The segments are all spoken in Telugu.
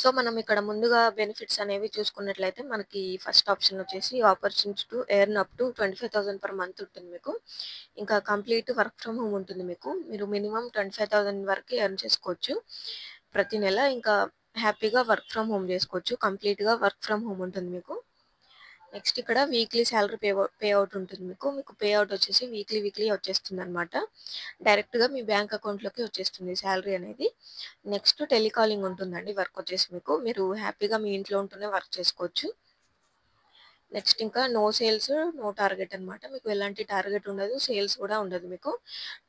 సో, మనం ఇక్కడ ముందుగా బెనిఫిట్స్ అనేవి చూసుకున్నట్లయితే మనకి ఫస్ట్ ఆప్షన్ వచ్చేసి opportunity to earn up to 25,000 per month ఉంటుంది మీకు. ఇంకా కంప్లీట్ వర్క్ ఫ్రమ్ హోమ్ ఉంటుంది మీకు. మీరు మినిమమ్ 25,000 వరకే ఎర్న్ చేసుకోవచ్చు ప్రతి నెల. ఇంకా హ్యాపీగా వర్క్ ఫ్రమ్ హోమ్ చేసుకోవచ్చు. కంప్లీట్‌గా వర్క్ ఫ్రమ్ హోమ్ ఉంటుంది మీకు. నెక్స్ట్ ఇక్కడ వీక్లీ సాలరీ పే అవుట్ ఉంటుంది మీకు. మీకు పే అవుట్ వచ్చేసి వీక్లీ వచ్చేస్తుందనమాట. డైరెక్ట్‌గా మీ బ్యాంక్ అకౌంట్‌లోకి వచ్చేస్తుంది సాలరీ అనేది. నెక్స్ట్ టెలికాలింగ్ ఉంటుందండి వర్క్ వచ్చేసి మీకు. మీరు హ్యాపీగా మీ ఇంట్లో ఉంటూనే వర్క్ చేసుకోవచ్చు. నెక్స్ట్ ఇంకా నో సేల్స్, నో టార్గెట్ అనమాట. మీకు ఎలాంటి టార్గెట్ ఉండదు. సేల్స్ కూడా ఉండదు మీకు.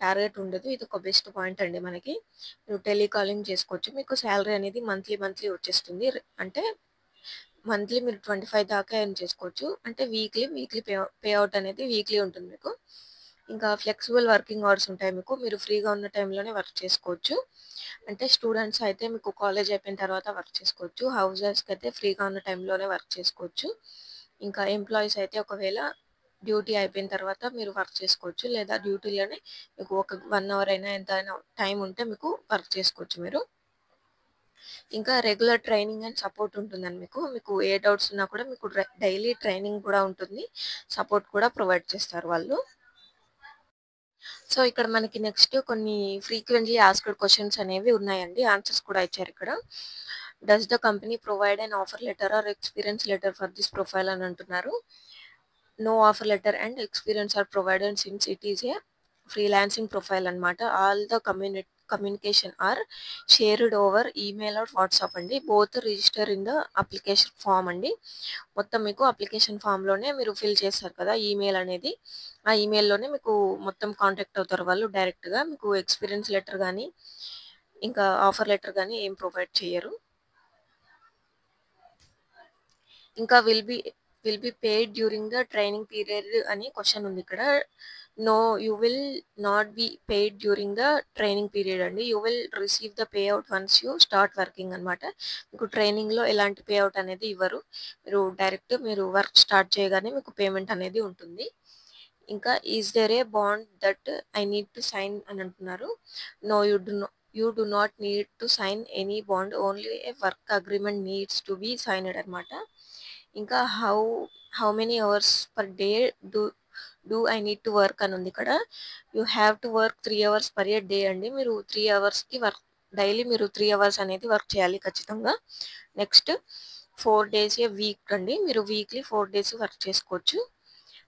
టార్గెట్ ఉండదు. ఇదొక బెస్ట్ పాయింట్ అండి మనకి. మీరు టెలికాలింగ్ చేసుకోవచ్చు. మీకు సాలరీ అనేది మంత్లీ వచ్చేస్తుంది. అంటే మంత్లీ మీరు 25 దాకా ఎర్న్ చేసుకోవచ్చు. అంటే వీక్లీ పే అవుట్ అనేది వీక్లీ ఉంటుంది మీకు. ఇంకా ఫ్లెక్సిబుల్ వర్కింగ్ అవర్స్ ఉంటాయి మీకు. మీరు ఫ్రీగా ఉన్న టైంలోనే వర్క్ చేసుకోవచ్చు. అంటే స్టూడెంట్స్ అయితే మీకు కాలేజ్ అయిపోయిన తర్వాత వర్క్ చేసుకోవచ్చు. హౌస్ వైఫ్స్‌కి అయితే ఫ్రీగా ఉన్న టైంలోనే వర్క్ చేసుకోవచ్చు. ఇంకా ఎంప్లాయీస్ అయితే ఒకవేళ డ్యూటీ అయిపోయిన తర్వాత మీరు వర్క్ చేసుకోవచ్చు. లేదా డ్యూటీలోనే మీకు ఒక 1 అవర్ అయినా ఎంతైనా టైం ఉంటే మీకు వర్క్ చేసుకోవచ్చు మీరు. ఇంకా రెగ్యులర్ ట్రైనింగ్ అండ్ సపోర్ట్ ఉంటుందండి మీకు. మీకు ఏ డౌట్స్ ఉన్నా కూడా మీకు డైలీ ట్రైనింగ్ కూడా ఉంటుంది. సపోర్ట్ కూడా ప్రొవైడ్ చేస్తారు వాళ్ళు. సో, ఇక్కడ మనకి నెక్స్ట్ కొన్ని ఫ్రీక్వెంట్‌లీ ఆస్క్డ్ క్వెషన్స్ అనేవి ఉన్నాయండి. ఆన్సర్స్ కూడా ఇచ్చారు ఇక్కడ. Does the company provide an offer letter or experience letter for this profile అని అంటున్నారు. No offer letter and experience are provided since it is a freelancing profile అన్నమాట. All the communication are shared over email or WhatsApp అండి. Both register in the application form అండి. మొత్తం మీకు అప్లికేషన్ ఫామ్‌లోనే మీరు ఫిల్ చేస్తారు కదా ఈమెయిల్ అనేది. ఆ ఈమెయిల్‌లోనే మీకు మొత్తం కాంటాక్ట్ అవుతారు వాళ్ళు డైరెక్ట్‌గా. మీకు ఎక్స్‌పీరియన్స్ లెటర్ గానీ, ఇంకా ఆఫర్ లెటర్ గానీ ఏం ప్రొవైడ్ చెయ్యరు. ఇంకా will be paid during the training period అని క్వెషన్ ఉంది ఇక్కడ. No, you will not be paid during the training period అండి. You will receive the pay out once you start working అనమాట. మీకు ట్రైనింగ్‌లో ఎలాంటి పే అవుట్ అనేది ఇవ్వరు. మీరు వర్క్ స్టార్ట్ చేయగానే మీకు పేమెంట్ అనేది ఉంటుంది. ఇంకా is there a bond that I need to sign అని అంటున్నారు. No, you do not need to sign any bond. Only a work agreement needs to be signed అనమాట. ఇంకా how many hours per day do do I need to work అని ఉంది ఇక్కడ. You have to work 3 hours per day అండి. మీరు 3 అవర్స్‌కి డైలీ మీరు 3 అవర్స్ అనేది వర్క్ చేయాలి ఖచ్చితంగా. నెక్స్ట్ 4 డేస్ ఏ వీక్ అండి. మీరు వీక్లీ 4 డేస్ వర్క్ చేసుకోవచ్చు.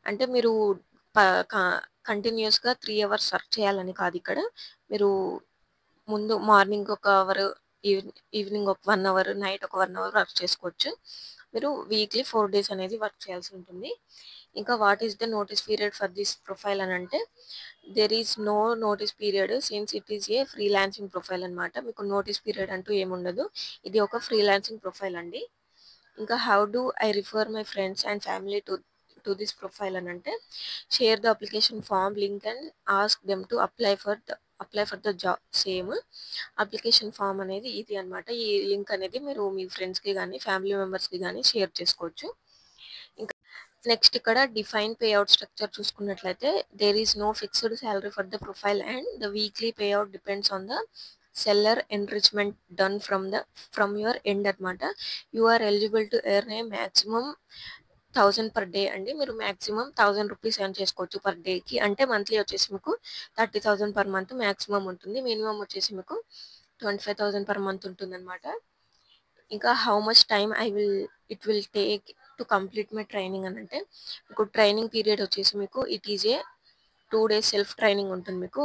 అంటే మీరు ప క కంటిన్యూయస్‌గా 3 అవర్స్ వర్క్ చేయాలని కాదు ఇక్కడ. మీరు ముందు మార్నింగ్ ఒక అవర్, ఈవినింగ్ ఒక 1 అవర్, నైట్ ఒక 1 అవర్ వర్క్ చేసుకోవచ్చు. మీరు వీక్లీ 4 డేస్ అనేది వర్క్ చేయాల్సి ఉంటుంది. ఇంకా what is the notice period for this profile అని అంటే, there is no notice period since it is a freelancing profile అనమాట. మీకు నోటీస్ పీరియడ్ అంటూ ఏముండదు. ఇది ఒక ఫ్రీలాన్సింగ్ ప్రొఫైల్ అండి. ఇంకా how do I refer my friends and family to this profile అని అంటే, share the application form link and ask them to apply for the job. Same application form అనేది ఇది అనమాట. ఈ లింక్ అనేది మీరు మీ ఫ్రెండ్స్‌కి గానీ, ఫ్యామిలీ మెంబర్స్‌కి గానీ షేర్ చేసుకోవచ్చు. ఇంకా నెక్స్ట్ ఇక్కడ డిఫైన్ పే అవుట్ స్ట్రక్చర్ చూసుకున్నట్లయితే, there is no fixed salary for the profile and the weekly pay out depends on the seller enrichment done from your end అనమాట. You are eligible to earn a maximum 1000 per day అండి. మీరు మాక్సిమం 1000 రూపీస్ ఎర్న్ చేసుకోవచ్చు పర్ డేకి. అంటే మంత్లీ వచ్చేసి మీకు 30,000 పర్ మంత్ మాక్సిమం ఉంటుంది. మినిమమ్ వచ్చేసి మీకు 25,000 పర్ మంత్ ఉంటుందన్నమాట. ఇంకా how much time it will take to complete my training అని అంటే, మీకు ట్రైనింగ్ పీరియడ్ వచ్చేసి మీకు it is a 2 days self training ఉంటుంది మీకు.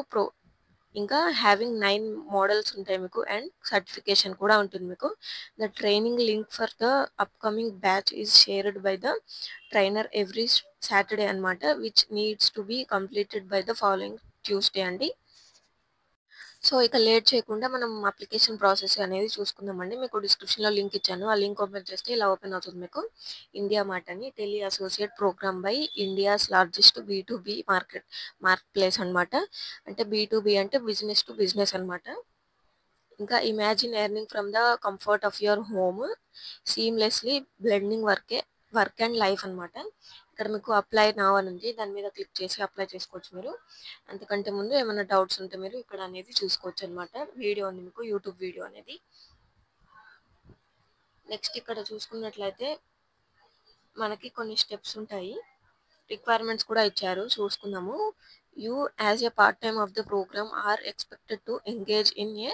ఇంకా హ్యావింగ్ 9 మోడల్స్ ఉంటాయి మీకు అండ్ సర్టిఫికేషన్ కూడా ఉంటుంది మీకు. The training link for the upcoming batch is shared by the trainer every Saturday అనమాట, which needs to be completed by the following Tuesday అండి. సో, ఇక లేట్ చేయకుండా మనం అప్లికేషన్ ప్రాసెస్ అనేది చూసుకుందామండి. మీకు డిస్క్రిప్షన్‌లో లింక్ ఇచ్చాను. ఆ లింక్ ఓపెన్ చేస్తే ఇలా ఓపెన్ అవుతుంది మీకు. ఇండియా మార్ట్ అని tele associate program by India's largest బీ2బీ మార్కెట్ ప్లేస్ అనమాట. అంటే బీ2బీ అంటే బిజినెస్ టు బిజినెస్ అనమాట. ఇంకా imagine earning from the comfort of your home seamlessly blending work and life అనమాట. ఇక్కడ మీకు అప్లై నౌ అని ఉంది. దాని మీద క్లిక్ చేసి అప్లై చేసుకోవచ్చు మీరు. అంతకంటే ముందు ఏమైనా డౌట్స్ ఉంటే మీరు ఇక్కడ అనేది చూసుకోవచ్చు అనమాట. వీడియో ఉంది మీకు, యూట్యూబ్ వీడియో అనేది. నెక్స్ట్ ఇక్కడ చూసుకున్నట్లయితే మనకి కొన్ని స్టెప్స్ ఉంటాయి. రిక్వైర్మెంట్స్ కూడా ఇచ్చారు చూసుకుందాము. You as a part time of the program are expected to engage in a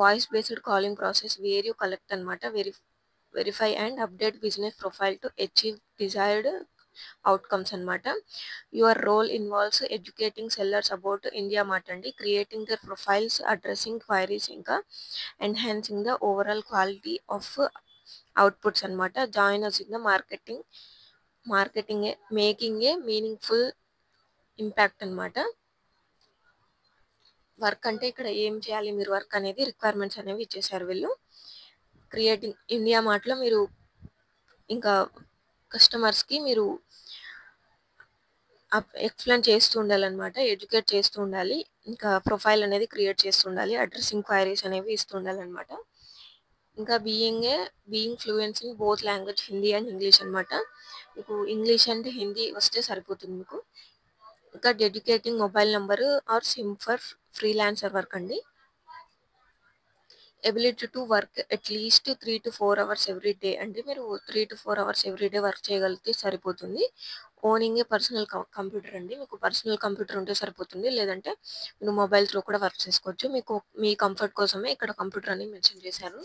voice based calling process where you collect అనమాట verify and update business profile to achieve desired outcomes అనమాట. Your role involves educating sellers about India Mart అండి, creating their profiles, addressing queries, ఇంకా enhancing the overall quality of outputs అనమాట. Join us in the marketing making a meaningful impact అనమాట. వర్క్ అంటే ఇక్కడ ఏం చేయాలి మీరు వర్క్ అనేది రిక్వైర్మెంట్స్ అనేవి ఇచ్చేసారు వీళ్ళు. క్రియేటింగ్ ఇండియా మార్ట్లో మీరు ఇంకా కస్టమర్స్కి మీరు ఎక్స్ప్లెయిన్ చేస్తూ ఉండాలన్నమాట, ఎడ్యుకేట్ చేస్తూ ఉండాలి, ఇంకా ప్రొఫైల్ అనేది క్రియేట్ చేస్తూ ఉండాలి, అడ్రస్సింగ్ క్వైరీస్ అనేవి ఇస్తూ ఉండాలన్నమాట. ఇంకా being fluence in both language Hindi and English అనమాట. మీకు ఇంగ్లీష్ అండ్ హిందీ వస్తే సరిపోతుంది మీకు. ఇంకా dedicating mobile number or SIM for freelancer work అండి. Ability to work at least 3 to 4 hours every day అంటే మీరు 3 to 4 hours every day work చేయగలిగితే సరిపోతుంది. ఓనింగ్ ఏ పర్సనల్ కంప్యూటర్ అండి, మీకు పర్సనల్ కంప్యూటర్ ఉంటే సరిపోతుంది, లేదంటే మీరు మొబైల్స్లో కూడా వర్క్ చేసుకోవచ్చు. మీకు మీ కంఫర్ట్ కోసమే ఇక్కడ కంప్యూటర్ అని మెన్షన్ చేశారు.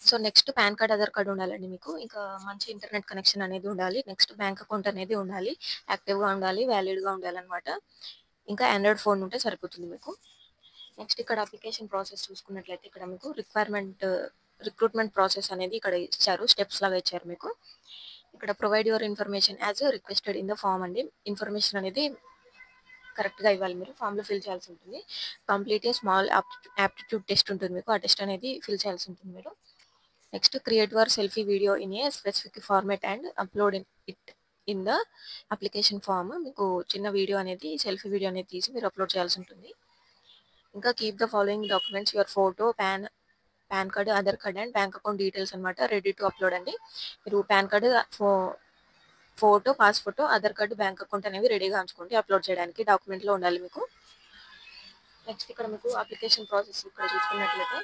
So next pan card, Aadhaar card ఉండాలండి మీకు. ఇంకా మంచి ఇంటర్నెట్ కనెక్షన్ అనేది ఉండాలి. నెక్స్ట్ బ్యాంక్ అకౌంట్ అనేది ఉండాలి, యాక్టివ్గా ఉండాలి, వ్యాలిడ్గా ఉండాలన్నమాట. ఇంకా ఆండ్రాయిడ్ ఫోన్ ఉంటే సరిపోతుంది మీకు. నెక్స్ట్ ఇక్కడ అప్లికేషన్ ప్రాసెస్ చూసుకున్నట్లయితే ఇక్కడ మీకు రిక్రూట్మెంట్ ప్రాసెస్ అనేది ఇక్కడ ఇచ్చారు, స్టెప్స్ లాగా ఇచ్చారు మీకు. ఇక్కడ provide your information as requested in the form అండి. ఇన్ఫర్మేషన్ అనేది కరెక్ట్గా ఇవ్వాలి, మీరు ఫామ్లో ఫిల్ చేయాల్సి ఉంటుంది. Complete a small aptitude test ఉంటుంది మీకు, ఆ టెస్ట్ అనేది ఫిల్ చేయాల్సి ఉంటుంది మీరు. Next create your selfie video in a specific format and upload in the application form. మీకు చిన్న వీడియో అనేది సెల్ఫీ వీడియో అనేది తీసి మీరు అప్లోడ్ చేయాల్సి ఉంటుంది. ఇంకా keep the following documents your photo, pan card, Aadhaar card and bank account details అనమాట రెడీ టు అప్లోడ్ అండి. మీరు pan card, photo, pass photo, Aadhaar card, bank account అనేవి రెడీగా ఉంచుకోండి అప్లోడ్ చేయడానికి, డాక్యుమెంట్లో ఉండాలి మీకు. నెక్స్ట్ ఇక్కడ మీకు అప్లికేషన్ ప్రాసెస్ ఇక్కడ చూసుకున్నట్లయితే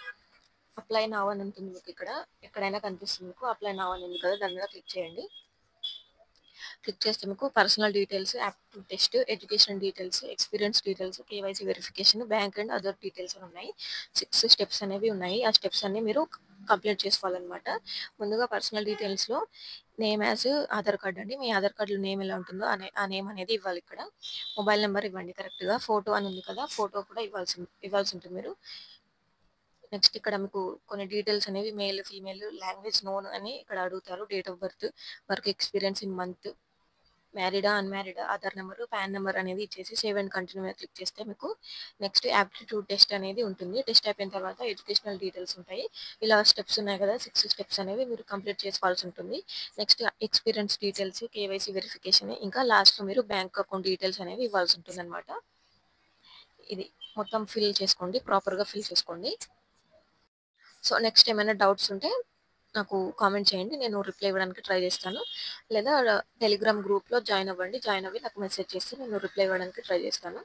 అప్లై నౌ అని ఉంటుంది మీకు. ఇక్కడ ఎక్కడైనా కనిపిస్తుంది మీకు అప్లై నౌ అని ఉంది కదా, దాని మీద క్లిక్ చేయండి. క్లిక్ చేస్తే మీకు personal details, aptitude test, education details, experience details, KYC verification, bank and other details అని ఉన్నాయి. 6 స్టెప్స్ అనేవి ఉన్నాయి. ఆ స్టెప్స్ అన్ని మీరు కంప్లీట్ చేసుకోవాలన్నమాట. ముందుగా పర్సనల్ డీటెయిల్స్లో నేమ్ యాజ్ ఆధార్ కార్డ్ అండి, మీ ఆధార్ కార్డులో నేమ్ ఎలా ఉంటుందో ఆ నేమ్ అనేది ఇవ్వాలి. ఇక్కడ మొబైల్ నెంబర్ ఇవ్వండి కరెక్ట్గా. ఫోటో అని ఉంది కదా, ఫోటో కూడా ఇవ్వాల్సి ఉంటుంది మీరు. నెక్స్ట్ ఇక్కడ మీకు కొన్ని డీటెయిల్స్ అనేవి మేల్, ఫీమేల్, లాంగ్వేజ్ నోన్ అని ఇక్కడ అడుగుతారు. Date of birth, work experience in month, మ్యారీడా అన్మ్యారీడా, ఆధార్ నెంబరు, పాన్ నెంబర్ అనేది ఇచ్చేసి సేవ్ అండ్ కంటిన్యూ మీద క్లిక్ చేస్తే మీకు నెక్స్ట్ యాప్టిట్యూడ్ టెస్ట్ అనేది ఉంటుంది. టెస్ట్ అయిపోయిన తర్వాత ఎడ్యుకేషనల్ డీటెయిల్స్ ఉంటాయి. ఇలా స్టెప్స్ ఉన్నాయి కదా, 6 స్టెప్స్ అనేవి మీరు కంప్లీట్ చేసుకోవాల్సి ఉంటుంది. Next experience details, KYC verification, ఇంకా లాస్ట్లో మీరు బ్యాంక్ అకౌంట్ డీటెయిల్స్ అనేవి ఇవ్వాల్సి ఉంటుంది అనమాట. ఇది మొత్తం ఫిల్ చేసుకోండి, ప్రాపర్గా ఫిల్ చేసుకోండి. సో నెక్స్ట్ ఏమైనా డౌట్స్ ఉంటే నాకు కామెంట్ చేయండి, నేను రిప్లై ఇవ్వడానికి ట్రై చేస్తాను. లేదా టెలిగ్రామ్ గ్రూప్లో జాయిన్ అవ్వండి, జాయిన్ అవ్వి నాకు మెసేజ్ చేస్తే నేను రిప్లై ఇవ్వడానికి ట్రై చేస్తాను.